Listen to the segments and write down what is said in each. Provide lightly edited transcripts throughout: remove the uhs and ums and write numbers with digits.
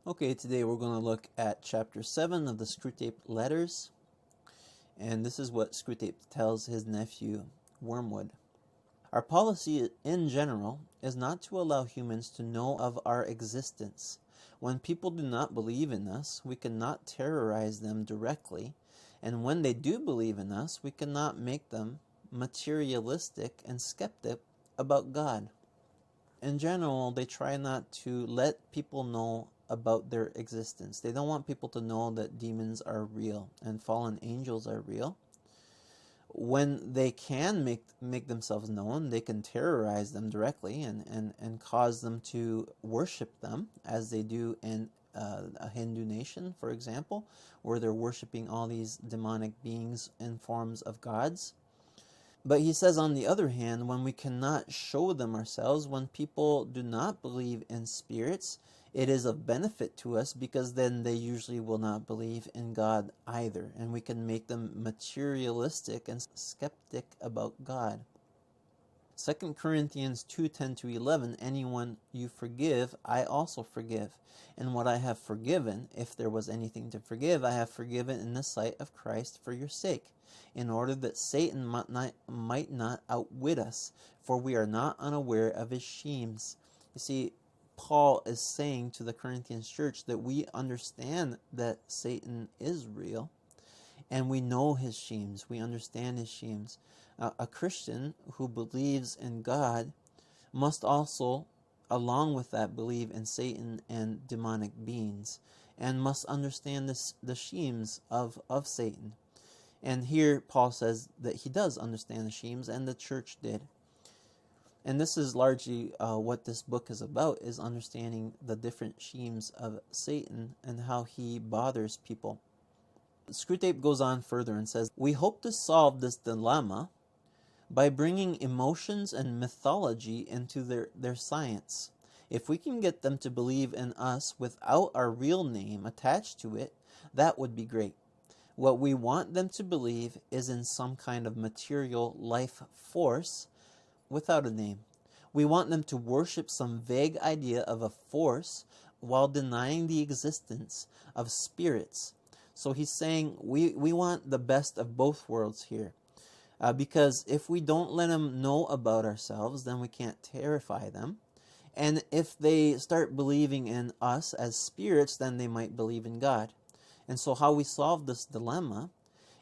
Okay, today we're going to look at chapter 7 of the Screwtape letters, and this is what Screwtape tells his nephew Wormwood. Our policy in general is not to allow humans to know of our existence. When people do not believe in us, we cannot terrorize them directly, and when they do believe in us, we cannot make them materialistic and skeptic about God. In general, they try not to let people know about their existence. They don't want people to know that demons are real and fallen angels are real. When they can make themselves known, they can terrorize them directly and cause them to worship them, as they do in a Hindu nation, for example, where they're worshiping all these demonic beings in forms of gods. But he says, on the other hand, when we cannot show them ourselves, when people do not believe in spirits, it is of benefit to us, because then they usually will not believe in God either, and we can make them materialistic and skeptic about God. 2 Corinthians 2:10-11, anyone you forgive, I also forgive. And what I have forgiven, if there was anything to forgive, I have forgiven in the sight of Christ for your sake, in order that Satan might not outwit us, for we are not unaware of his schemes. You see, Paul is saying to the Corinthian church that we understand that Satan is real, and we know his schemes. We understand his schemes. A Christian who believes in God must also, along with that, believe in Satan and demonic beings, and must understand the schemes of Satan. And here Paul says that he does understand the schemes, and the church did. And this is largely what this book is about, is understanding the different schemes of Satan and how he bothers people. Screwtape goes on further and says, we hope to solve this dilemma by bringing emotions and mythology into their science. If we can get them to believe in us without our real name attached to it, that would be great. What we want them to believe is in some kind of material life force without a name. We want them to worship some vague idea of a force while denying the existence of spirits. So he's saying we want the best of both worlds here. Because if we don't let them know about ourselves, then we can't terrify them. And if they start believing in us as spirits, then they might believe in God. And so how we solve this dilemma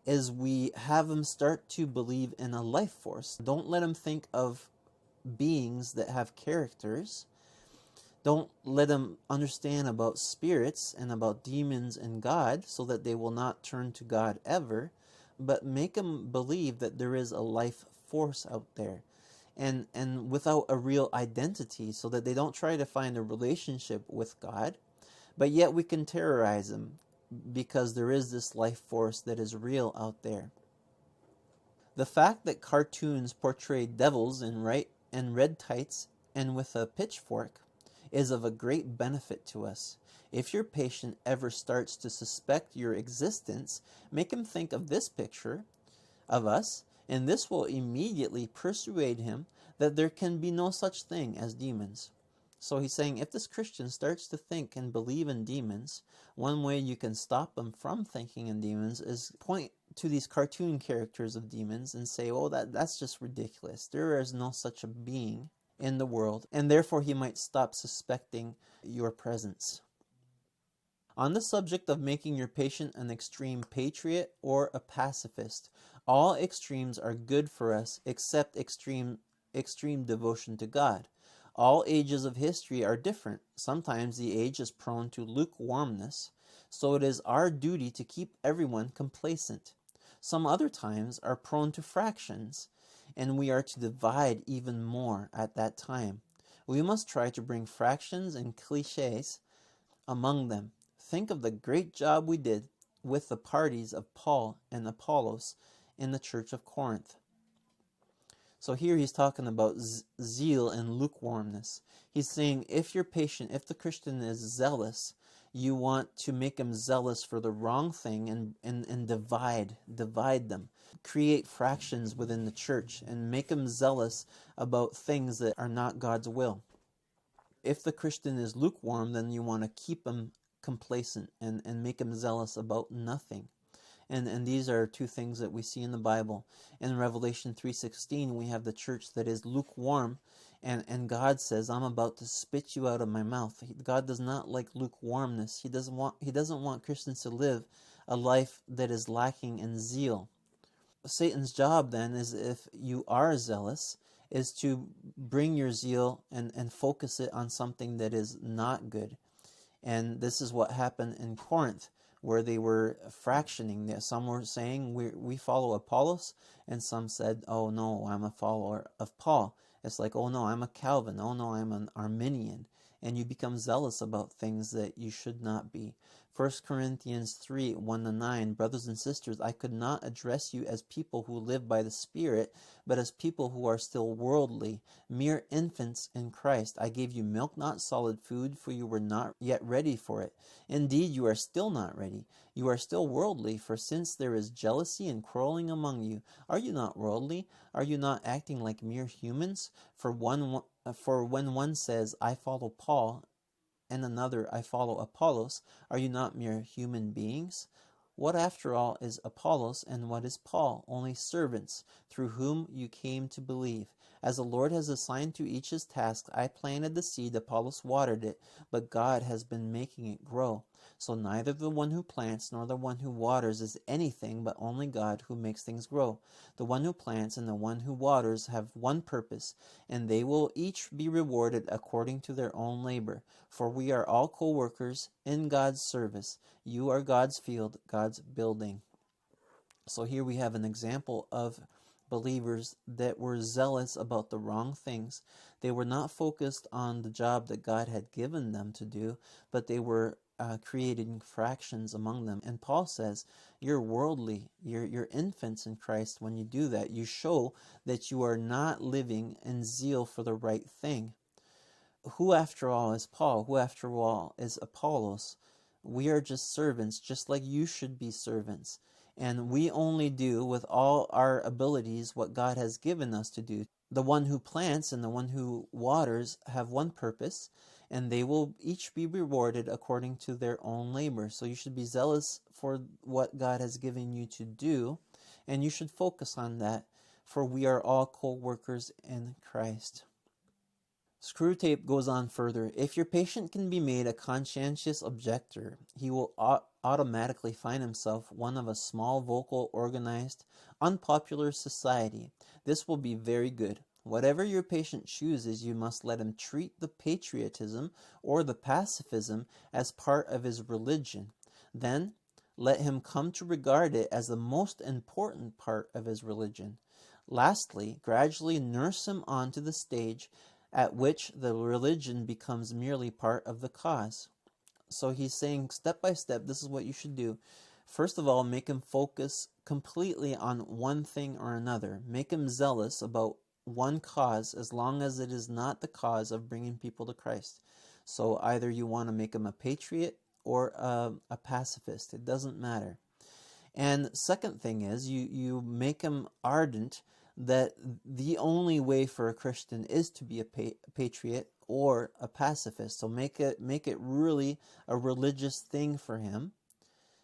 is we have them start to believe in a life force. Don't let them think of beings that have characters. Don't let them understand about spirits and about demons and God, so that they will not turn to God ever. But make them believe that there is a life force out there, and without a real identity, so that they don't try to find a relationship with God, but yet we can terrorize them because there is this life force that is real out there. The fact that cartoons portray devils in red tights and with a pitchfork is of a great benefit to us. If your patient ever starts to suspect your existence, make him think of this picture of us, and this will immediately persuade him that there can be no such thing as demons. So he's saying, if this Christian starts to think and believe in demons, one way you can stop them from thinking in demons is point to these cartoon characters of demons and say, oh, that's just ridiculous. There is no such a being in the world, and therefore he might stop suspecting your presence. On the subject of making your patient an extreme patriot or a pacifist, all extremes are good for us except extreme devotion to God. All ages of history are different. Sometimes the age is prone to lukewarmness, so it is our duty to keep everyone complacent. Some other times are prone to fractions, and we are to divide even more at that time. We must try to bring fractions and cliches among them. Think of the great job we did with the parties of Paul and Apollos in the church of Corinth. So here he's talking about zeal and lukewarmness. He's saying if the Christian is zealous, you want to make him zealous for the wrong thing and divide them. Create fractions within the church and make him zealous about things that are not God's will. If the Christian is lukewarm, then you want to keep him complacent and make him zealous about nothing. And these are two things that we see in the Bible. In Revelation 3:16, we have the church that is lukewarm, and God says, I'm about to spit you out of my mouth. God does not like lukewarmness. He doesn't want Christians to live a life that is lacking in zeal. Satan's job then is, if you are zealous, is to bring your zeal and focus it on something that is not good. And this is what happened in Corinth, where they were fractioning. Some were saying, we follow Apollos, and some said, oh no, I'm a follower of Paul. It's like, oh no, I'm a Calvin. Oh no, I'm an Arminian. And you become zealous about things that you should not be. 1 Corinthians 3:1-9, brothers and sisters, I could not address you as people who live by the Spirit, but as people who are still worldly, mere infants in Christ. I gave you milk, not solid food, for you were not yet ready for it. Indeed, you are still not ready. You are still worldly, for since there is jealousy and quarreling among you, are you not worldly? Are you not acting like mere humans? For when one says, I follow Paul, and another, I follow Apollos, are you not mere human beings? What after all is Apollos, and what is Paul? Only servants, through whom you came to believe. As the Lord has assigned to each his task, I planted the seed, Apollos watered it, but God has been making it grow. So neither the one who plants nor the one who waters is anything, but only God who makes things grow. The one who plants and the one who waters have one purpose, and they will each be rewarded according to their own labor. For we are all co-workers in God's service. You are God's field, God's building. So here we have an example of believers that were zealous about the wrong things. They were not focused on the job that God had given them to do, but they were creating fractions among them. And Paul says, you're worldly, you're infants in Christ when you do that. You show that you are not living in zeal for the right thing. Who after all is Paul? Who after all is Apollos? We are just servants, just like you should be servants. And we only do with all our abilities what God has given us to do. The one who plants and the one who waters have one purpose, and they will each be rewarded according to their own labor. So you should be zealous for what God has given you to do, and you should focus on that, for we are all co-workers in Christ. Screwtape goes on further. If your patient can be made a conscientious objector, he will automatically find himself one of a small, vocal, organized, unpopular society. This will be very good. Whatever your patient chooses, you must let him treat the patriotism or the pacifism as part of his religion. Then let him come to regard it as the most important part of his religion. Lastly, gradually nurse him onto the stage at which the religion becomes merely part of the cause. So he's saying step by step, this is what you should do. First of all, make him focus completely on one thing or another. Make him zealous about one cause, as long as it is not the cause of bringing people to Christ. So either you want to make him a patriot or a pacifist. It doesn't matter. And second thing is, you make him ardent that the only way for a Christian is to be a patriot or a pacifist. So make it really a religious thing for him,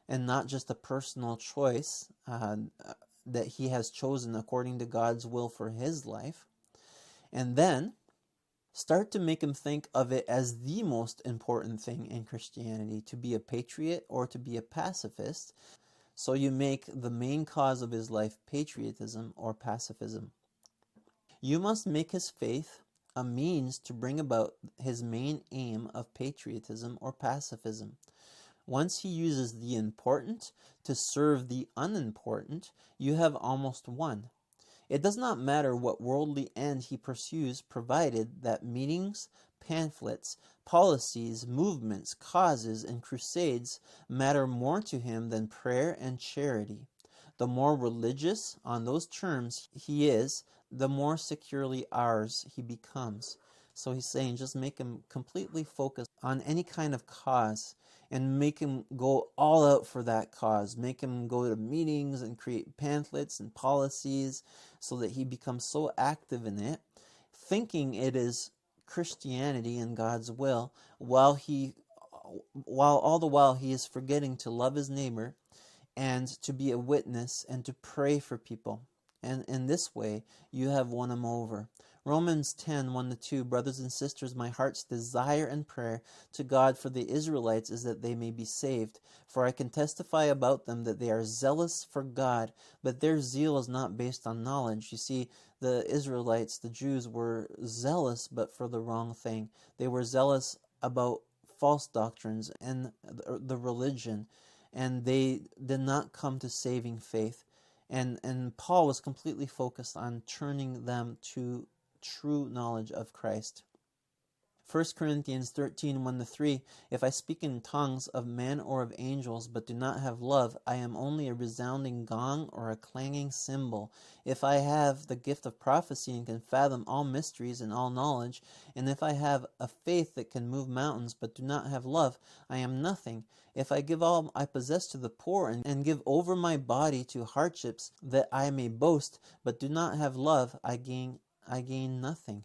and not just a personal choice that he has chosen according to God's will for his life. And then start to make him think of it as the most important thing in Christianity, to be a patriot or to be a pacifist. So you make the main cause of his life patriotism or pacifism. You must make his faith a means to bring about his main aim of patriotism or pacifism. Once he uses the important to serve the unimportant, you have almost won. It does not matter what worldly end he pursues, provided that meetings, pamphlets, policies, movements, causes, and crusades matter more to him than prayer and charity. The more religious on those terms he is, the more securely ours he becomes. So he's saying just make him completely focused on any kind of cause, and make him go all out for that cause. Make him go to meetings and create pamphlets and policies so that he becomes so active in it, thinking it is Christianity and God's will, while he while all the while he is forgetting to love his neighbor and to be a witness and to pray for people. And in this way, you have won him over. Romans 10, 1-2, brothers and sisters, my heart's desire and prayer to God for the Israelites is that they may be saved. For I can testify about them that they are zealous for God, but their zeal is not based on knowledge. You see, the Israelites, the Jews, were zealous, but for the wrong thing. They were zealous about false doctrines and the religion, and they did not come to saving faith. And Paul was completely focused on turning them to true knowledge of Christ. 1 Corinthians 13, 1-3, if I speak in tongues of men or of angels, but do not have love, I am only a resounding gong or a clanging cymbal. If I have the gift of prophecy and can fathom all mysteries and all knowledge, and if I have a faith that can move mountains, but do not have love, I am nothing. If I give all I possess to the poor and give over my body to hardships that I may boast, but do not have love, I gain nothing.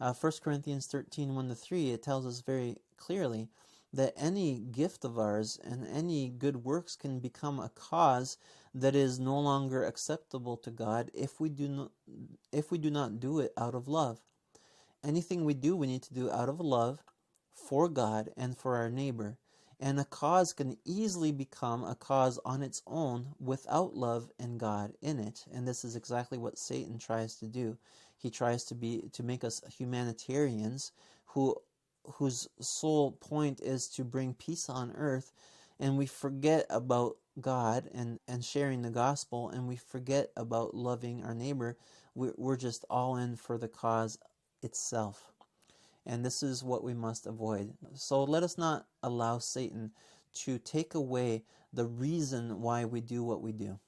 1 Corinthians 13, 1-3, it tells us very clearly that any gift of ours and any good works can become a cause that is no longer acceptable to God if we do not do it out of love. Anything we do, we need to do out of love for God and for our neighbor. And a cause can easily become a cause on its own without love and God in it. And this is exactly what Satan tries to do. He tries to make us humanitarians whose sole point is to bring peace on earth, and we forget about God and sharing the gospel, and we forget about loving our neighbor. We're just all in for the cause itself. And this is what we must avoid. So let us not allow Satan to take away the reason why we do what we do.